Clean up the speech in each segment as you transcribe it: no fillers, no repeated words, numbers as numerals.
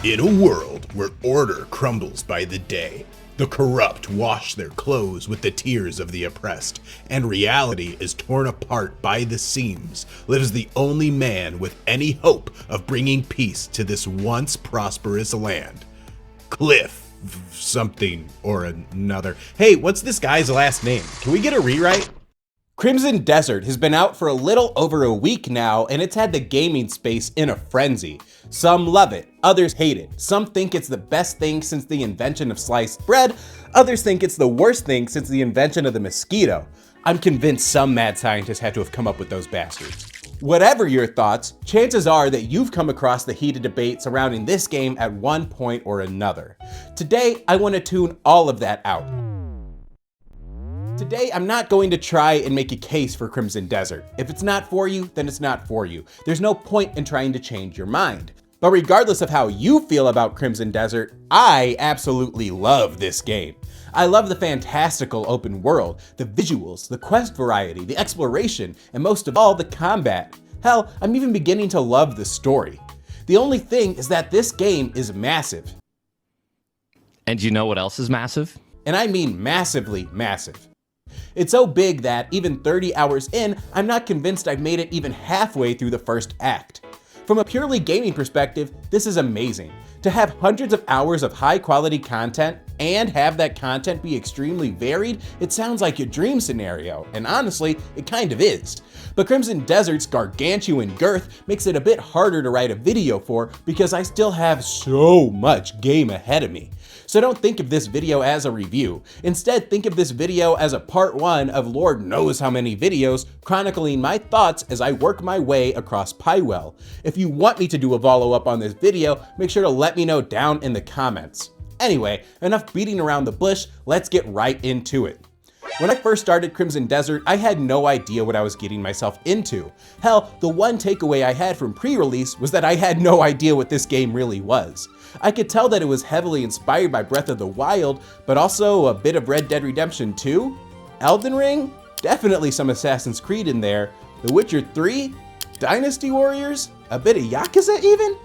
In a world where order crumbles by the day, the corrupt wash their clothes with the tears of the oppressed, and reality is torn apart by the seams, lives the only man with any hope of bringing peace to this once prosperous land. Cliff something or another. Hey, what's this guy's last name? Can we get a rewrite? Crimson Desert has been out for a little over a week now, and it's had the gaming space in a frenzy. Some love it, others hate it. Some think it's the best thing since the invention of sliced bread, others think it's the worst thing since the invention of the mosquito. I'm convinced some mad scientist had to have come up with those bastards. Whatever your thoughts, chances are that you've come across the heated debate surrounding this game at one point or another. Today, I want to tune all of that out. Today, I'm not going to try and make a case for Crimson Desert. If it's not for you, then it's not for you. There's no point in trying to change your mind. But regardless of how you feel about Crimson Desert, I absolutely love this game. I love the fantastical open world, the visuals, the quest variety, the exploration, and most of all, the combat. Hell, I'm even beginning to love the story. The only thing is that this game is massive. And you know what else is massive? And I mean massively massive. It's so big that even 30 hours in, I'm not convinced I've made it even halfway through the first act. From a purely gaming perspective, this is amazing. To have hundreds of hours of high quality content and have that content be extremely varied, it sounds like a dream scenario, and honestly, it kind of is. But Crimson Desert's gargantuan girth makes it a bit harder to write a video for because I still have so much game ahead of me. So don't think of this video as a review. Instead, think of this video as a part one of Lord knows how many videos chronicling my thoughts as I work my way across Pywell. If you want me to do a follow-up on this video, make sure to let me know down in the comments. Anyway, enough beating around the bush, let's get right into it. When I first started Crimson Desert, I had no idea what I was getting myself into. Hell, the one takeaway I had from pre-release was that I had no idea what this game really was. I could tell that it was heavily inspired by Breath of the Wild, but also a bit of Red Dead Redemption 2, Elden Ring, definitely some Assassin's Creed in there, The Witcher 3, Dynasty Warriors, a bit of Yakuza even?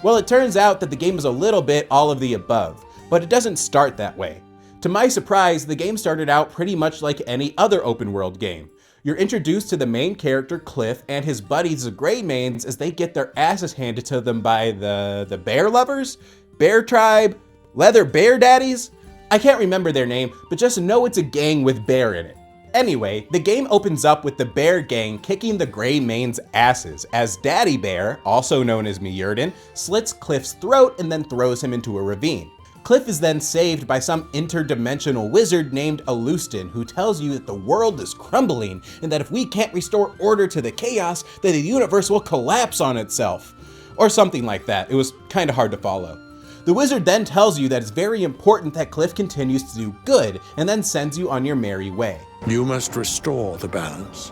Well, it turns out that the game is a little bit all of the above, but it doesn't start that way. To my surprise, the game started out pretty much like any other open world game. You're introduced to the main character Cliff and his buddies the Greymanes as they get their asses handed to them by the bear lovers? Bear tribe? Leather bear daddies? I can't remember their name, but just know it's a gang with bear in it. Anyway, the game opens up with the bear gang kicking the Greymanes' asses as Daddy Bear, also known as Mjordan, slits Cliff's throat and then throws him into a ravine. Cliff is then saved by some interdimensional wizard named Alustin, who tells you that the world is crumbling and that if we can't restore order to the chaos, then the universe will collapse on itself. Or something like that. It was kind of hard to follow. The wizard then tells you that it's very important that Cliff continues to do good and then sends you on your merry way. You must restore the balance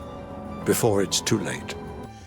before it's too late.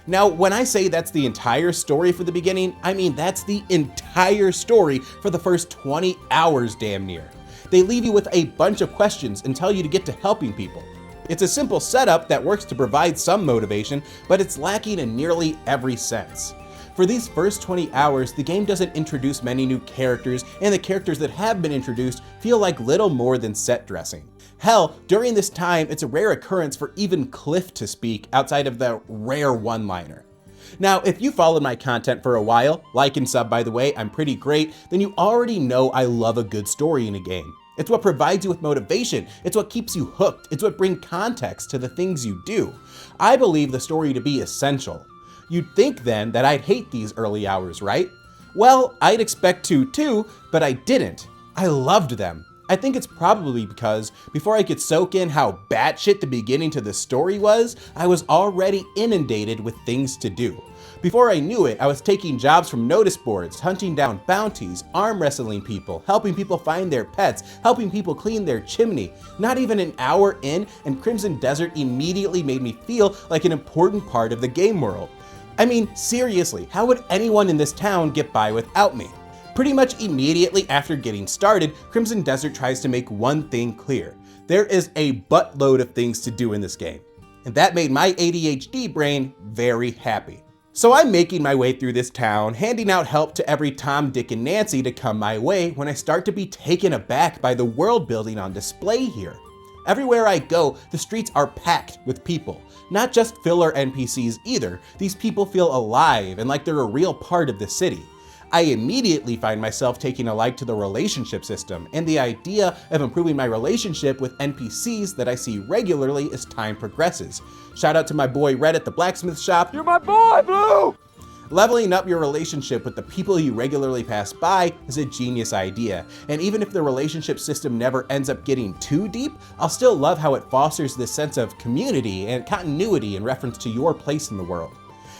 Now, when I say that's the entire story for the beginning, I mean that's the entire story for the first 20 hours damn near. They leave you with a bunch of questions and tell you to get to helping people. It's a simple setup that works to provide some motivation, but it's lacking in nearly every sense. For these first 20 hours, the game doesn't introduce many new characters, and the characters that have been introduced feel like little more than set dressing. Hell, during this time, it's a rare occurrence for even Cliff to speak outside of the rare one-liner. Now, if you followed my content for a while, like and sub by the way, I'm pretty great, then you already know I love a good story in a game. It's what provides you with motivation, it's what keeps you hooked, it's what brings context to the things you do. I believe the story to be essential. You'd think then that I'd hate these early hours, right? Well, I'd expect to too, but I didn't. I loved them. I think it's probably because before I could soak in how batshit the beginning to the story was, I was already inundated with things to do. Before I knew it, I was taking jobs from notice boards, hunting down bounties, arm wrestling people, helping people find their pets, helping people clean their chimney. Not even an hour in, and Crimson Desert immediately made me feel like an important part of the game world. I mean, seriously, how would anyone in this town get by without me? Pretty much immediately after getting started, Crimson Desert tries to make one thing clear. There is a buttload of things to do in this game. And that made my ADHD brain very happy. So I'm making my way through this town, handing out help to every Tom, Dick, and Nancy to come my way when I start to be taken aback by the world building on display here. Everywhere I go, the streets are packed with people. Not just filler NPCs either, these people feel alive and like they're a real part of the city. I immediately find myself taking a like to the relationship system and the idea of improving my relationship with NPCs that I see regularly as time progresses. Shout out to my boy Red at the blacksmith shop. You're my boy, Blue! Leveling up your relationship with the people you regularly pass by is a genius idea, and even if the relationship system never ends up getting too deep, I'll still love how it fosters this sense of community and continuity in reference to your place in the world.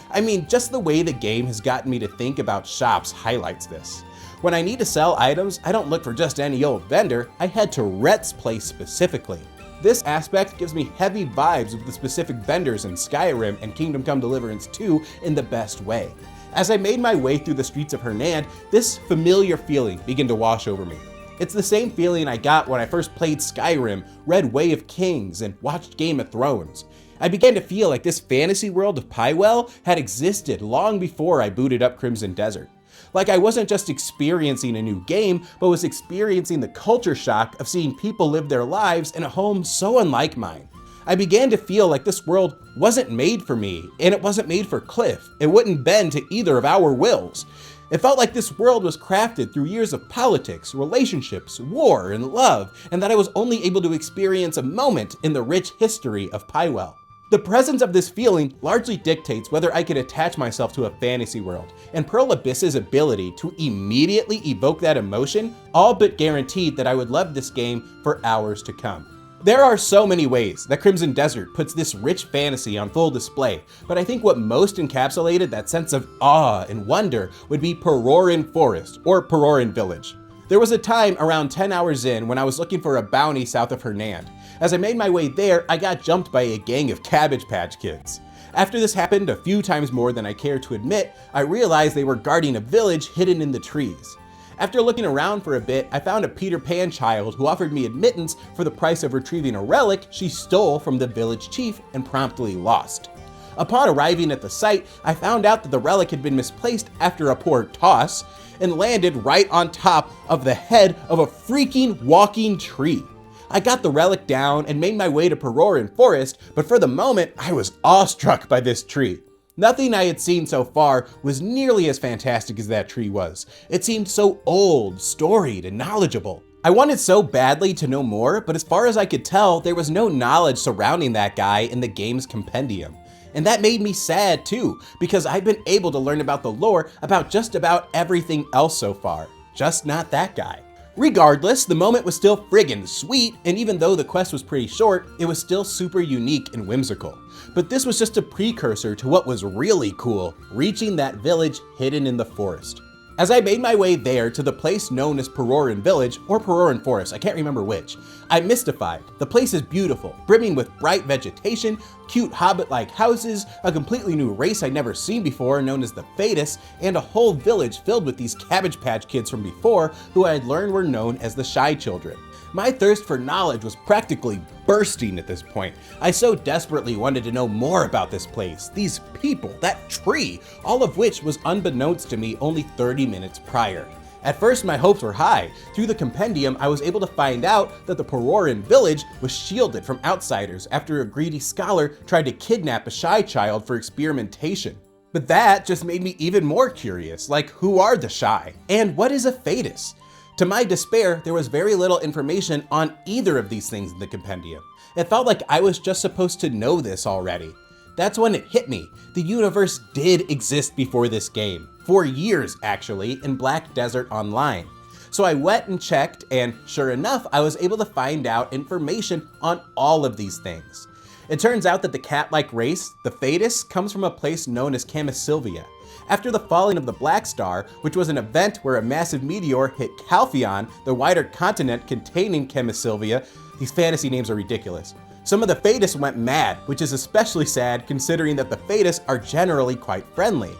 I mean, just the way the game has gotten me to think about shops highlights this. When I need to sell items, I don't look for just any old vendor, I head to Rhett's place specifically. This aspect gives me heavy vibes of the specific vendors in Skyrim and Kingdom Come Deliverance 2 in the best way. As I made my way through the streets of Hernand, this familiar feeling began to wash over me. It's the same feeling I got when I first played Skyrim, read Way of Kings, and watched Game of Thrones. I began to feel like this fantasy world of Pywell had existed long before I booted up Crimson Desert. Like I wasn't just experiencing a new game, but was experiencing the culture shock of seeing people live their lives in a home so unlike mine. I began to feel like this world wasn't made for me, and it wasn't made for Cliff. It wouldn't bend to either of our wills. It felt like this world was crafted through years of politics, relationships, war, and love, and that I was only able to experience a moment in the rich history of Pywell. The presence of this feeling largely dictates whether I can attach myself to a fantasy world, and Pearl Abyss's ability to immediately evoke that emotion all but guaranteed that I would love this game for hours to come. There are so many ways that Crimson Desert puts this rich fantasy on full display, but I think what most encapsulated that sense of awe and wonder would be Perorin Forest, or Perorin Village. There was a time around 10 hours in when I was looking for a bounty south of Hernand. As I made my way there, I got jumped by a gang of Cabbage Patch Kids. After this happened a few times more than I care to admit, I realized they were guarding a village hidden in the trees. After looking around for a bit, I found a Peter Pan child who offered me admittance for the price of retrieving a relic she stole from the village chief and promptly lost. Upon arriving at the site, I found out that the relic had been misplaced after a poor toss and landed right on top of the head of a freaking walking tree. I got the relic down and made my way to Perorin Forest, but for the moment, I was awestruck by this tree. Nothing I had seen so far was nearly as fantastic as that tree was. It seemed so old, storied, and knowledgeable. I wanted so badly to know more, but as far as I could tell, there was no knowledge surrounding that guy in the game's compendium. And that made me sad too, because I've been able to learn about the lore about just about everything else so far, just not that guy. Regardless, the moment was still friggin' sweet, and even though the quest was pretty short, it was still super unique and whimsical. But this was just a precursor to what was really cool, reaching that village hidden in the forest. As I made my way there to the place known as Perorin Village, or Perorin Forest, I can't remember which, I'm mystified. The place is beautiful, brimming with bright vegetation, cute hobbit-like houses, a completely new race I'd never seen before known as the Fatus, and a whole village filled with these Cabbage Patch Kids from before who I had learned were known as the Shy Children. My thirst for knowledge was practically bursting at this point. I so desperately wanted to know more about this place, these people, that tree, all of which was unbeknownst to me only 30 minutes prior. At first, my hopes were high. Through the compendium, I was able to find out that the Perorin village was shielded from outsiders after a greedy scholar tried to kidnap a shy child for experimentation. But that just made me even more curious, like who are the shy? And what is a Fatus? To my despair, there was very little information on either of these things in the compendium. It felt like I was just supposed to know this already. That's when it hit me. The universe did exist before this game. For years, actually, in Black Desert Online. So I went and checked, and sure enough, I was able to find out information on all of these things. It turns out that the cat-like race, the Fatus, comes from a place known as Camisylvia. After the falling of the Black Star, which was an event where a massive meteor hit Calpheon, the wider continent containing Camisylvia, these fantasy names are ridiculous. Some of the Fatus went mad, which is especially sad considering that the Fatus are generally quite friendly.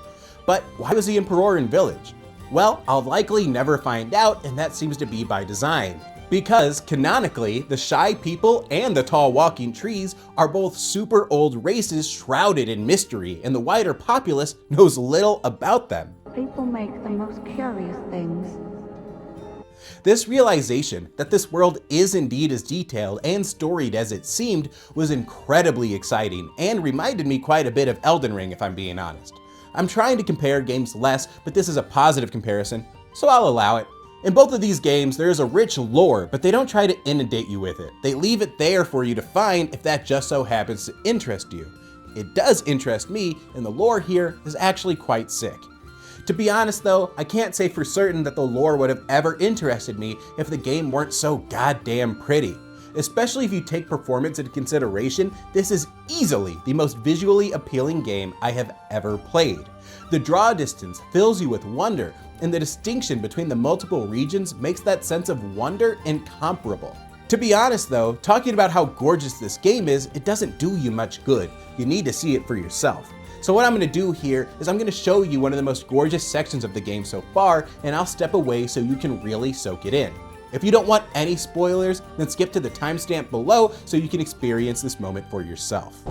But why was he in Perorin Village? Well, I'll likely never find out, and that seems to be by design. Because, canonically, the shy people and the tall walking trees are both super old races shrouded in mystery, and the wider populace knows little about them. People make the most curious things. This realization that this world is indeed as detailed and storied as it seemed was incredibly exciting, and reminded me quite a bit of Elden Ring, if I'm being honest. I'm trying to compare games less, but this is a positive comparison, so I'll allow it. In both of these games, there is a rich lore, but they don't try to inundate you with it. They leave it there for you to find if that just so happens to interest you. It does interest me, and the lore here is actually quite sick. To be honest though, I can't say for certain that the lore would have ever interested me if the game weren't so goddamn pretty. Especially if you take performance into consideration, this is easily the most visually appealing game I have ever played. The draw distance fills you with wonder, and the distinction between the multiple regions makes that sense of wonder incomparable. To be honest though, talking about how gorgeous this game is, it doesn't do you much good. You need to see it for yourself. So what I'm going to do here is I'm going to show you one of the most gorgeous sections of the game so far, and I'll step away so you can really soak it in. If you don't want any spoilers, then skip to the timestamp below so you can experience this moment for yourself.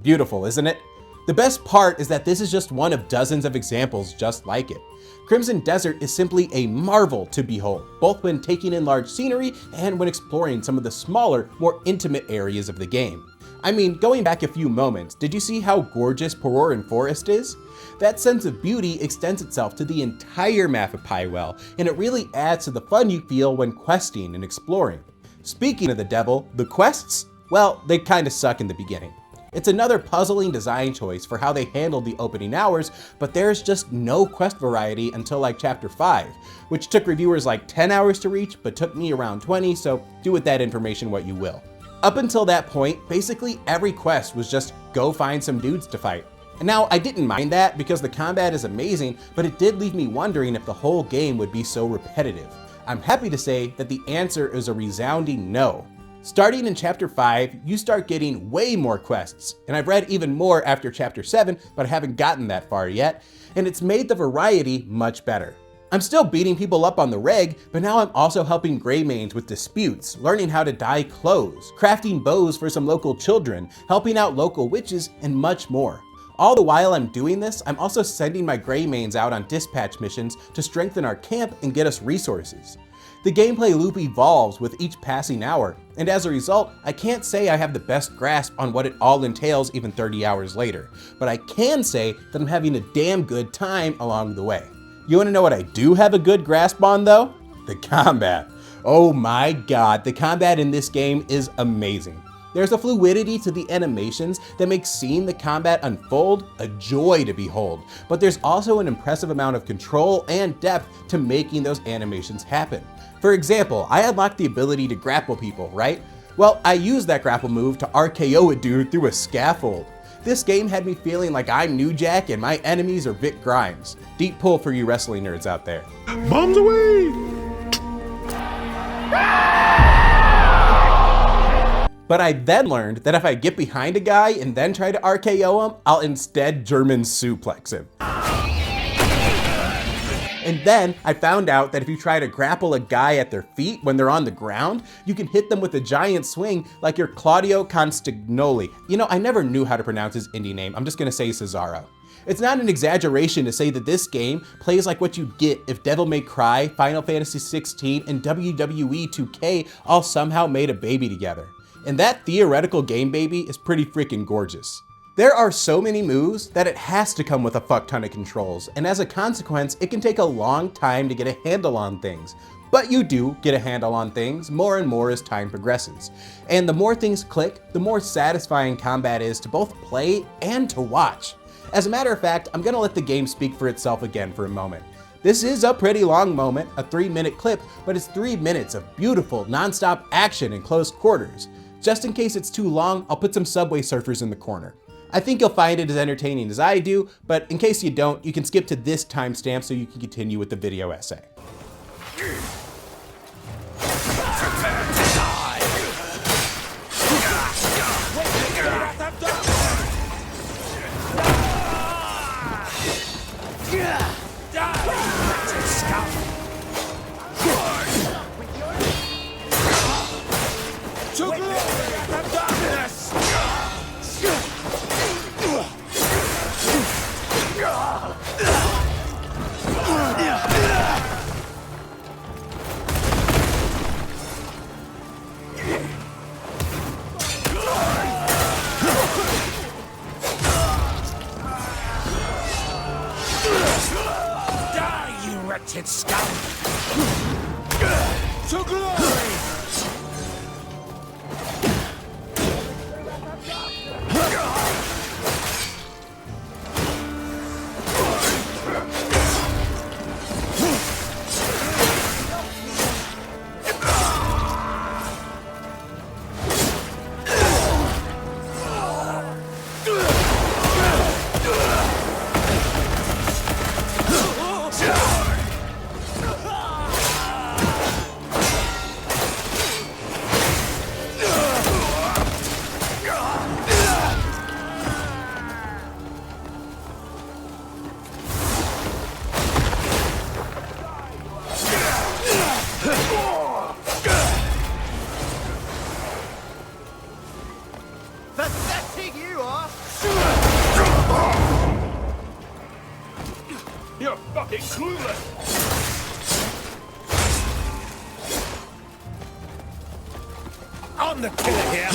Beautiful, isn't it? The best part is that this is just one of dozens of examples just like it. Crimson Desert is simply a marvel to behold, both when taking in large scenery and when exploring some of the smaller, more intimate areas of the game. I mean, going back a few moments, did you see how gorgeous Peroran Forest is? That sense of beauty extends itself to the entire map of Pywell, and it really adds to the fun you feel when questing and exploring. Speaking of the devil, the quests? Well, they kinda suck in the beginning. It's another puzzling design choice for how they handled the opening hours, but there's just no quest variety until like chapter 5, which took reviewers like 10 hours to reach, but took me around 20, so do with that information what you will. Up until that point, basically every quest was just go find some dudes to fight. And now I didn't mind that because the combat is amazing, but it did leave me wondering if the whole game would be so repetitive. I'm happy to say that the answer is a resounding no. Starting in chapter 5, you start getting way more quests, and I've read even more after chapter 7, but I haven't gotten that far yet, and it's made the variety much better. I'm still beating people up on the reg, but now I'm also helping Greymanes with disputes, learning how to dye clothes, crafting bows for some local children, helping out local witches, and much more. All the while I'm doing this, I'm also sending my Greymanes out on dispatch missions to strengthen our camp and get us resources. The gameplay loop evolves with each passing hour, and as a result, I can't say I have the best grasp on what it all entails even 30 hours later, but I can say that I'm having a damn good time along the way. You wanna know what I do have a good grasp on though? The combat. Oh my god, the combat in this game is amazing. There's a fluidity to the animations that makes seeing the combat unfold a joy to behold, but there's also an impressive amount of control and depth to making those animations happen. For example, I unlocked the ability to grapple people, right? Well, I used that grapple move to RKO a dude through a scaffold. This game had me feeling like I'm New Jack and my enemies are Vic Grimes. Deep pull for you wrestling nerds out there. Bombs away! But I then learned that if I get behind a guy and then try to RKO him, I'll instead German suplex him. And then I found out that if you try to grapple a guy at their feet when they're on the ground, you can hit them with a giant swing like you're Claudio Constagnoli. You know, I never knew how to pronounce his indie name. I'm just gonna say Cesaro. It's not an exaggeration to say that this game plays like what you'd get if Devil May Cry, Final Fantasy 16, and WWE 2K all somehow made a baby together. And that theoretical game baby is pretty freaking gorgeous. There are so many moves that it has to come with a fuck ton of controls, and as a consequence, it can take a long time to get a handle on things. But you do get a handle on things more and more as time progresses. And the more things click, the more satisfying combat is to both play and to watch. As a matter of fact, I'm gonna let the game speak for itself again for a moment. This is a pretty long moment, a 3-minute clip, but it's 3 minutes of beautiful, non-stop action in close quarters. Just in case it's too long, I'll put some Subway Surfers in the corner. I think you'll find it as entertaining as I do, but in case you don't, you can skip to this timestamp so you can continue with the video essay. wretched scum! To glory! Pathetic you are! You're fucking clueless! I'm the killer here!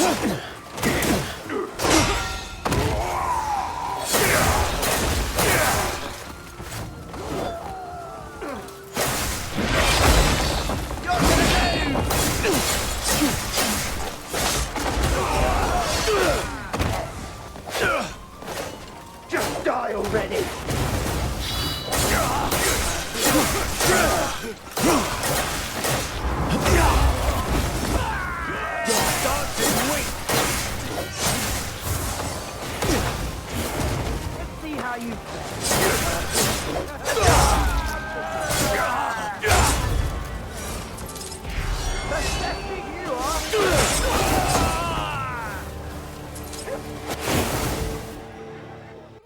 Just die already! You're starting weak! Let's see how you... Pathetic you are!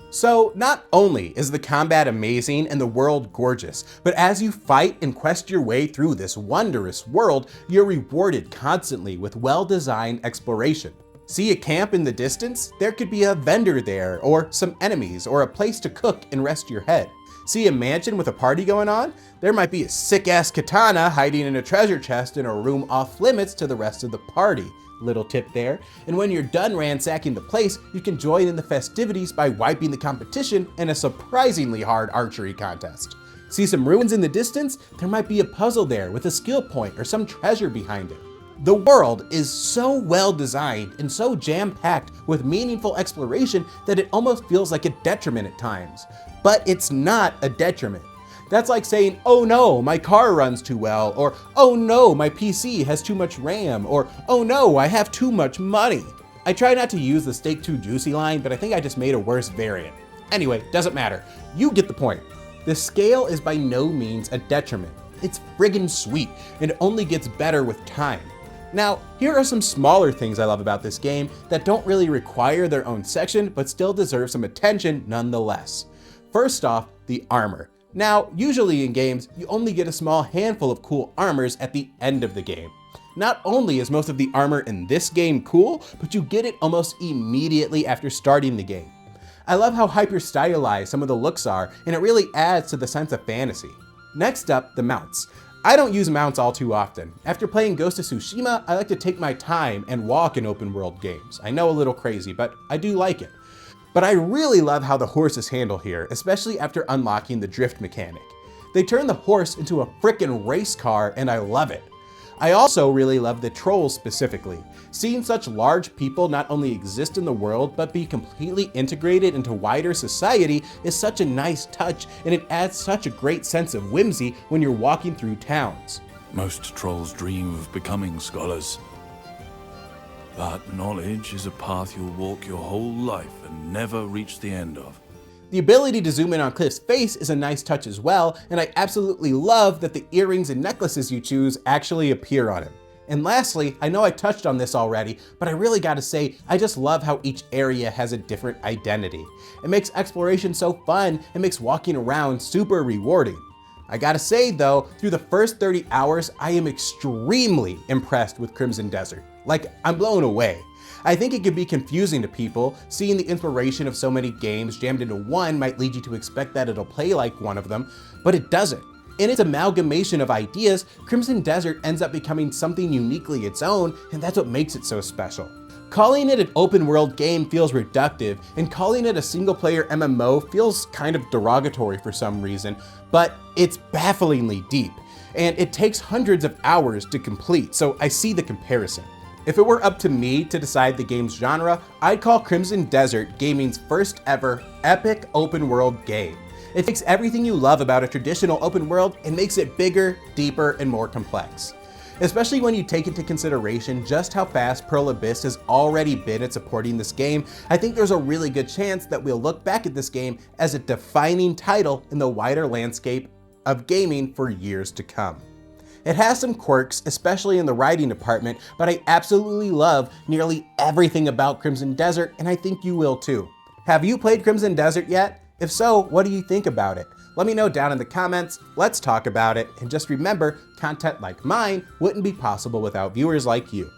So not only is the combat amazing and the world gorgeous, but as you fight and quest your way through this wondrous world, you're rewarded constantly with well-designed exploration. See a camp in the distance? There could be a vendor there, or some enemies, or a place to cook and rest your head. See a mansion with a party going on? There might be a sick-ass katana hiding in a treasure chest in a room off limits to the rest of the party. Little tip there. And when you're done ransacking the place, you can join in the festivities by wiping the competition in a surprisingly hard archery contest. See some ruins in the distance? There might be a puzzle there with a skill point or some treasure behind it. The world is so well designed and so jam-packed with meaningful exploration that it almost feels like a detriment at times. But it's not a detriment. That's like saying, oh no, my car runs too well, or oh no, my PC has too much RAM, or oh no, I have too much money. I try not to use the steak too juicy line, but I think I just made a worse variant. Anyway, doesn't matter. You get the point. The scale is by no means a detriment. It's friggin' sweet, and it only gets better with time. Now, here are some smaller things I love about this game that don't really require their own section, but still deserve some attention nonetheless. First off, the armor. Now, usually in games, you only get a small handful of cool armors at the end of the game. Not only is most of the armor in this game cool, but you get it almost immediately after starting the game. I love how hyper-stylized some of the looks are, and it really adds to the sense of fantasy. Next up, the mounts. I don't use mounts all too often. After playing Ghost of Tsushima, I like to take my time and walk in open world games. I know a little crazy, but I do like it. But I really love how the horse is handled here, especially after unlocking the drift mechanic. They turn the horse into a frickin' race car and I love it. I also really love the trolls specifically. Seeing such large people not only exist in the world, but be completely integrated into wider society is such a nice touch, and it adds such a great sense of whimsy when you're walking through towns. Most trolls dream of becoming scholars. But knowledge is a path you'll walk your whole life and never reach the end of. The ability to zoom in on Cliff's face is a nice touch as well, and I absolutely love that the earrings and necklaces you choose actually appear on him. And lastly, I know I touched on this already, but I really gotta say, I just love how each area has a different identity. It makes exploration so fun, and makes walking around super rewarding. I gotta say though, through the first 30 hours, I am extremely impressed with Crimson Desert. Like, I'm blown away. I think it can be confusing to people. Seeing the inspiration of so many games jammed into one might lead you to expect that it'll play like one of them, but it doesn't. In its amalgamation of ideas, Crimson Desert ends up becoming something uniquely its own, and that's what makes it so special. Calling it an open world game feels reductive, and calling it a single player MMO feels kind of derogatory for some reason, but it's bafflingly deep, and it takes hundreds of hours to complete, so I see the comparison. If it were up to me to decide the game's genre, I'd call Crimson Desert gaming's first ever epic open world game. It takes everything you love about a traditional open world and makes it bigger, deeper, and more complex. Especially when you take into consideration just how fast Pearl Abyss has already been at supporting this game, I think there's a really good chance that we'll look back at this game as a defining title in the wider landscape of gaming for years to come. It has some quirks, especially in the writing department, but I absolutely love nearly everything about Crimson Desert, and I think you will too. Have you played Crimson Desert yet? If so, what do you think about it? Let me know down in the comments, let's talk about it, and just remember, content like mine wouldn't be possible without viewers like you.